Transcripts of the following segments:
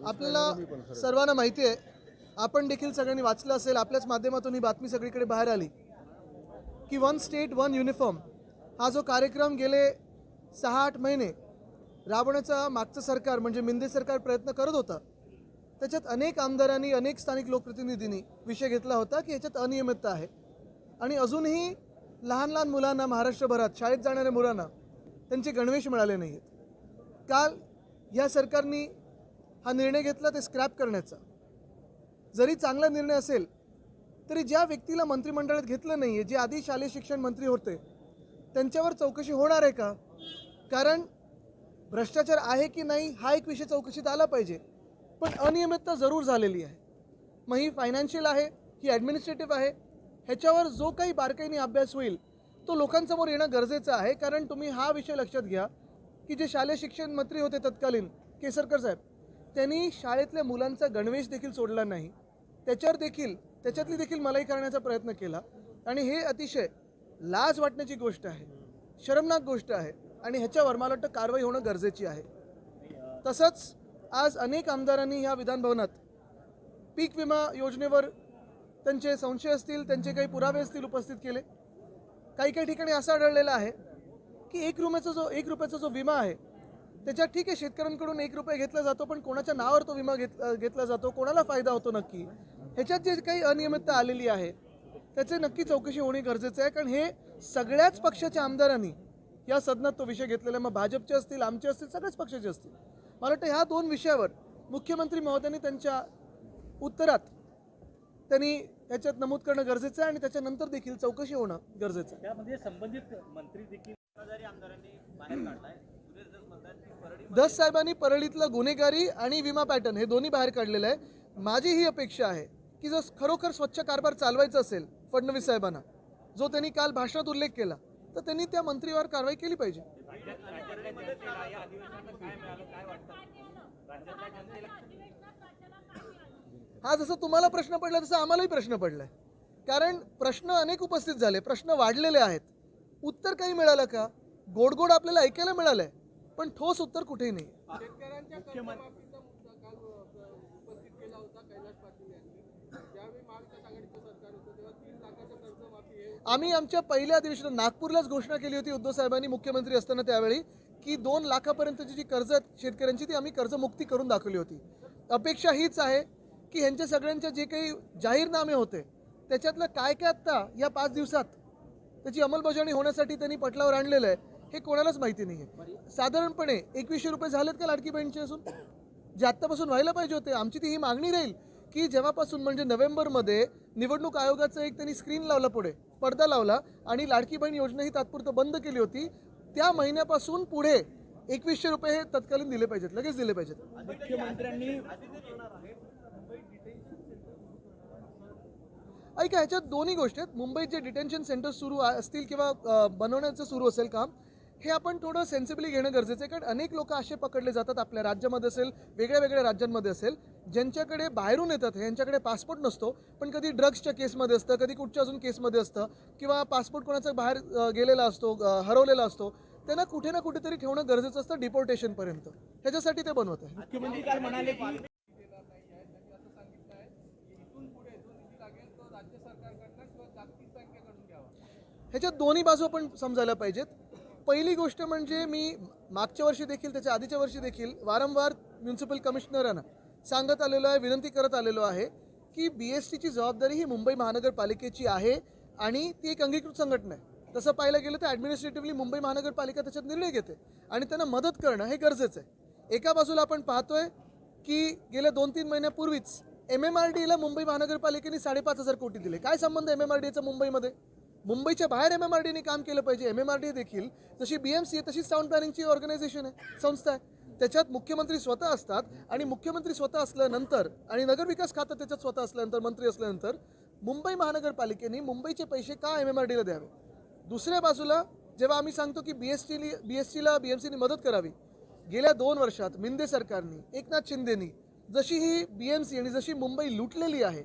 आपल्याला सर्वांना माहिती आहे, आपण देखील सगळ्यांनी वाचलं असेल, आपल्याच माध्यमातून ही बातमी सगळीकडे बाहेर आली की वन स्टेट वन युनिफॉर्म हा जो कार्यक्रम गेले 6-8 महिने राबवण्याचा मागचं सरकार म्हणजे मिंदे सरकार प्रयत्न करत होतं. त्याच्यात अनेक आमदारांनी, अनेक स्थानिक लोकप्रतिनिधींनी विषय घेतला होता की याच्यात अनियमितता आहे आणि अजूनही लहान लहान मुलांना महाराष्ट्रभरात शाळेत जाणाऱ्या मुलांना त्यांचे गणवेश मिळाले नाही आहेत. काल या सरकारने हा निर्णय घेतला ते स्क्रॅप करण्याचा. जरी चांगला निर्णय असेल तरी ज्या व्यक्तीला मंत्रिमंडळात घेतलं नाही आहे, जे आधी शालेय शिक्षण मंत्री होते, त्यांच्यावर चौकशी होणार आहे का? कारण भ्रष्टाचार आहे की नाही हा एक विषय चौकशीत आला पाहिजे, पण अनियमितता जरूर झालेली आहे. मग ही फायनान्शियल आहे, ही ॲडमिनिस्ट्रेटिव्ह आहे, ह्याच्यावर जो काही बारकाईने अभ्यास होईल तो लोकांसमोर येणं गरजेचं आहे. कारण तुम्ही हा विषय लक्षात घ्या की जे शालेय शिक्षण मंत्री होते तत्कालीन केसरकर साहेब, त्यांनी शाळेतल्या मुलांचा गणवेश देखील सोडला नाही, त्याच्यातली देखील मलाई करण्याचा प्रयत्न केला आणि हे अतिशय लाज वाटण्याची गोष्ट आहे, शरमनाक गोष्ट आहे आणि ह्याच्यावर मला वाटतं कारवाई होणं गरजेची आहे. तसंच आज अनेक आमदारांनी ह्या विधानभवनात पीक विमा योजनेवर त्यांचे संशय असतील, त्यांचे काही पुरावे असतील उपस्थित केले. काही ठिकाणी असं आढळलेलं आहे की 1 रुपयाचा जो विमा आहे त्याच्यात ठीक आहे, शेतकऱ्यांकडून 1 रुपया घेतला जातो, पण कोणाच्या नावावर तो विमा घेतला जातो, कोणाला फायदा होतो नक्की, ह्याच्यात जे काही अनियमितता आलेली आहे त्याचे नक्की चौकशी होणे गरजेचं आहे. कारण हे सगळ्याच पक्षाच्या आमदारांनी या सदनात तो विषय घेतलेला, मग भाजपचे असतील, आमचे असतील, सगळ्याच पक्षाचे असतील. मला वाटतं ह्या 2 विषयावर मुख्यमंत्री महोदयांनी त्यांच्या उत्तरात त्यांनी ह्याच्यात नमूद करणं गरजेचं आहे आणि त्याच्यानंतर देखील चौकशी होणं गरजेचं आहे. त्यामध्ये संबंधित मंत्री देखील आमदारांनी बाहेर काढलाय. दस साहेबांनी परळीतलं गुन्हेगारी आणि विमा पॅटर्न हे दोन्ही बाहेर काढलेलं आहे. माझी ही अपेक्षा आहे की जर खरोखर स्वच्छ कारभार चालवायचा असेल फडणवीस साहेबांना, जो त्यांनी काल भाषणात उल्लेख केला, तर त्यांनी त्या मंत्रीवर कारवाई केली पाहिजे. हा जसं तुम्हाला प्रश्न पडला तसं आम्हालाही प्रश्न पडलाय. कारण प्रश्न अनेक उपस्थित झाले, प्रश्न वाढलेले आहेत, उत्तर काही मिळालं का? गोड आपल्याला ऐकायला मिळालंय, पण ठोस उत्तर कुठेही नाही. आम्ही आमच्या पहिल्या अधिवेशनात नागपूरलाच घोषणा केली होती उद्धव साहेबांनी मुख्यमंत्री असताना त्यावेळी की 2 लाखापर्यंतची जी कर्ज शेतकऱ्यांची ती आम्ही कर्जमुक्ती करून दाखवली होती. अपेक्षा हीच आहे की ह्यांच्या सगळ्यांचे जे काही जाहीरनामे होते त्याच्यातलं काय आत्ता या 5 दिवसात त्याची अंमलबजावणी होण्यासाठी त्यांनी पटलावर आणलेलं आहे हे कोणालाच माहिती नाही आहे. साधारणपणे 2100 रुपये झालेत का लाडकी बहिणीचे असून, जे आत्तापासून व्हायला पाहिजे होते. आमची ती ही मागणी राहील की जेव्हापासून म्हणजे नोव्हेंबरमध्ये निवडणूक आयोगाचं एक त्यांनी स्क्रीन लावला, पुढे पडदा लावला आणि लाडकी बहीण योजना ही तात्पुरतं बंद केली होती, त्या महिन्यापासून पुढे 2100 रुपये हे तत्कालीन दिले पाहिजेत, लगेच दिले पाहिजेत. मुख्यमंत्र्यांनी ऐका, ह्याच्यात दोन्ही गोष्टी आहेत. मुंबईत जे डिटेन्शन सेंटर सुरू असतील किंवा बनवण्याचं सुरू असेल काम, हे आपण थोडं सेन्सिबली घेणं गरजेचं आहे. कारण अनेक लोक असे पकडले जातात आपल्या राज्यामध्ये असेल, वेगळ्या राज्यांमध्ये असेल, ज्यांच्याकडे बाहेरून येतात, यांच्याकडे पासपोर्ट नसतो, पण कधी ड्रग्सच्या केसमध्ये असतं, कधी कुठच्या अजून केसमध्ये असतं, किंवा पासपोर्ट कोणाचा बाहेर गेलेला असतो, हरवलेला असतो, त्यांना कुठे ना कुठेतरी ठेवणं गरजेचं असतं डिपोर्टेशनपर्यंत. ह्याच्यासाठी ते बनवत आहे. मुख्यमंत्री काय म्हणाले की ह्याच्यात दोन्ही बाजू आपण समजायला पाहिजेत. पहिली गोष्ट म्हणजे मी मागच्या वर्षी देखील, त्याच्या आधीच्या वर्षी देखील वारंवार म्युन्सिपल कमिशनरांना सांगत आलेलो आहे, विनंती करत आलेलो आहे की BSTची जबाबदारी ही मुंबई महानगरपालिकेची आहे आणि ती एक अंगीकृत संघटना आहे. तसं पाहायला गेलं तर ॲडमिनिस्ट्रेटिव्हली मुंबई महानगरपालिका त्याच्यात निर्णय घेते आणि त्यांना मदत करणं हे गरजेचं आहे. एका बाजूला आपण पाहतोय की गेल्या 2-3 महिन्यापूर्वीच MMRDला मुंबई महानगरपालिकेने 5,500 कोटी दिले. काय संबंध MMRDचा मुंबईमध्ये? मुंबईच्या बाहेर MMRDने काम केलं पाहिजे. MMRD देखील जशी BMC आहे तशीच टाउन प्लॅनिंगची ऑर्गनायझेशन आहे, संस्था आहे. त्याच्यात मुख्यमंत्री स्वतः असतात आणि मुख्यमंत्री स्वतः असल्यानंतर आणि नगरविकास खातं त्याच्यात स्वतः असल्यानंतर, मंत्री असल्यानंतर मुंबई महानगरपालिकेने मुंबईचे पैसे का MMRDला द्यावे? दुसऱ्या बाजूला जेव्हा आम्ही सांगतो की BSTला BMCने मदत करावी, गेल्या 2 वर्षात मिंदे सरकारने, एकनाथ शिंदेनी जशी ही BMC आणि जशी मुंबई लुटलेली आहे,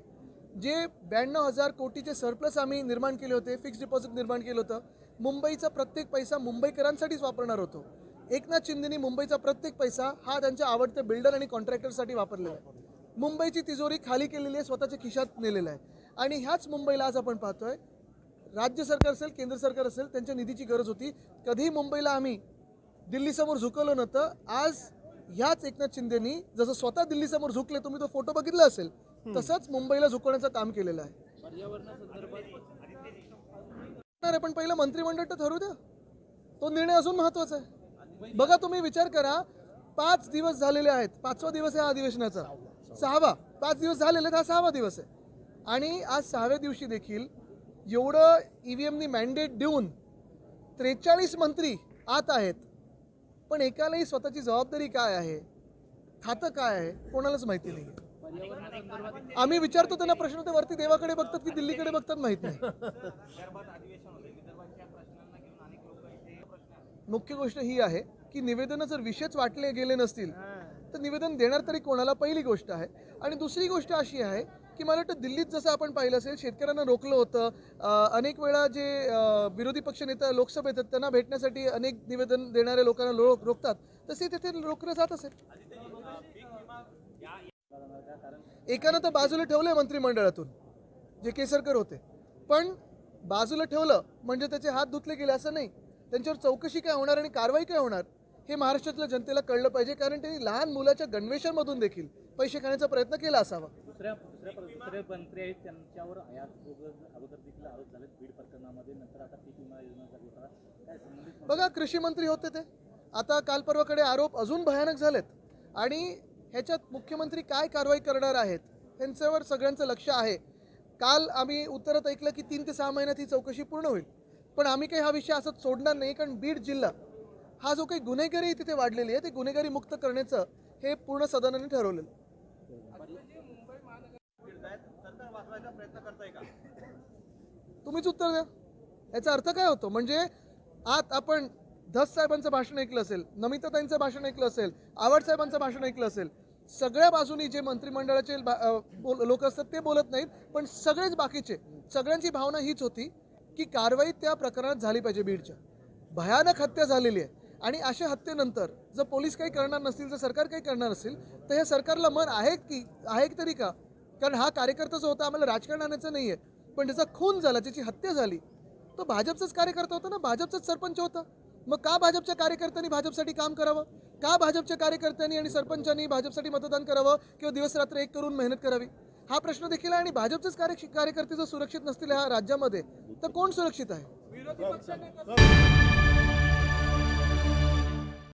जे 92,000 कोटीचे सरप्लस आम्ही निर्माण केले होते, फिक्स्ड डिपॉझिट निर्माण केलं होतं, मुंबईचा प्रत्येक पैसा मुंबईकरांसाठीच वापरणार होतो, एकनाथ शिंदेनी मुंबईचा प्रत्येक पैसा हा त्यांच्या आवडते बिल्डर आणि कॉन्ट्रॅक्टरसाठी वापरलेला आहे. मुंबईची तिजोरी खाली केलेली आहे, स्वतःच्या खिशात नेलेला आहे. आणि ह्याच मुंबईला आज आपण पाहतोय, राज्य सरकार असेल, केंद्र सरकार असेल, त्यांच्या निधीची गरज होती. कधी मुंबईला आम्ही दिल्लीसमोर झुकवलं नव्हतं. आज ह्याच एकनाथ शिंदेनी जसं स्वतः दिल्लीसमोर झुकले, तुम्ही तो फोटो बघितला असेल, तसंच मुंबईला झुकवण्याचं काम केलेलं आहे. पण पहिलं मंत्रिमंडळ तर ठरवू द्या, तो निर्णय अजून महत्वाचा आहे. बघा, तुम्ही विचार करा, 5 दिवस झालेले आहेत, 5वा दिवस आहे अधिवेशनाचा, 6वा, 5 दिवस झालेले आहेत, हा 6वा दिवस आहे. आणि आज 6व्या दिवशी देखील एवढं EVMनी मॅन्डेट देऊन 43 मंत्री आत आहेत, पण एकालाही स्वतःची जबाबदारी काय आहे, खातं काय आहे, कोणालाच माहिती नाही. आम्ही विचारतो त्यांना प्रश्न, ते वरती देवाकडे बघतात की दिल्लीकडे बघतात माहित नाही. मुख्य गोष्ट ही आहे की निवेदनं जर विषयच वाटले गेले नसतील तर निवेदन देणार तरी कोणाला, पहिली गोष्ट आहे. आणि दुसरी गोष्ट अशी आहे की मला वाटतं दिल्लीत जसं आपण पाहिलं असेल, शेतकऱ्यांना रोखलं होतं. अनेक वेळा जे विरोधी पक्षनेता लोकसभेत आहेत त्यांना भेटण्यासाठी अनेक निवेदन देणाऱ्या लोकांना रोखतात, तसे तिथे रोखलं जात असेल. एकानं तर बाजूला ठेवलंय मंत्रिमंडळातून, जे केसरकर होते, पण बाजूला ठेवलं म्हणजे त्याचे हात धुतले गेले असं नाही. त्यांच्यावर चौकशी काय होणार आणि कारवाई काय होणार हे महाराष्ट्रातल्या जनतेला कळलं पाहिजे, कारण त्यांनी लहान मुलाच्या गणवेशांमधून देखील पैसे खाण्याचा प्रयत्न केला असावा. दुसरे मंत्री आहेत त्यांच्यावर अगोदर देखील आरोप झाले बीड प्रकरणामध्ये, नंतर आता पीक विमा योजनेचा घोटाळा काय संबंधित. बघा, कृषी मंत्री होते ते, आता काल परवाकडे आरोप अजून भयानक झालेत. आणि ह्याच्यात मुख्यमंत्री काय कारवाई करणार आहेत ह्यांच्यावर सगळ्यांचं लक्ष आहे. काल आम्ही उत्तरात ऐकलं की 3 ते 6 महिन्यात ही चौकशी पूर्ण होईल, पण आम्ही काही हा विषय असंच सोडणार नाही, कारण बीड जिल्हा हा जो काही गुन्हेगारी तिथे वाढलेली आहे, ते गुन्हेगारी मुक्त करण्याचं हे पूर्ण सदनाने ठरवलेलं. तुम्हीच उत्तर द्या, याचा अर्थ काय होतो. म्हणजे आत आपण धस साहेबांचं भाषण ऐकलं असेल, नमिताताईंचं भाषण ऐकलं असेल, आवड साहेबांचं भाषण ऐकलं असेल, सगळ्या बाजूनी जे मंत्रिमंडळाचे लोक असतात ते बोलत नाहीत, पण सगळेच बाकीचे, सगळ्यांची भावना हीच होती की कारवाई त्या प्रकरणात झाली पाहिजे. बीडच्या भयानक हत्या झालेली आहे, आणि अशा हत्येनंतर जर पोलीस काही करणार नसतील, जर सरकार काही करणार नसेल, तर हे सरकारला मन आहे तरी का. कारण हा कार्यकर्ता जो होता, आम्हाला राजकारण आणायचं नाही आहे, पण ज्याचा खून झाला, ज्याची हत्या झाली, तो भाजपचाच कार्यकर्ता होता ना, भाजपचाच सरपंच होता. मग का भाजपच्या कार्यकर्त्यांनी भाजपसाठी काम करावं, का भाजपच्या कार्यकर्त्यांनी आणि सरपंचांनी भाजपसाठी मतदान करावं किंवा दिवस रात्र एक करून मेहनत करावी, हा प्रश्न देखील आहे. आणि भाजपचेच कार्यकर्ते जर सुरक्षित नसतील या राज्यामध्ये, तर कोण सुरक्षित आहे.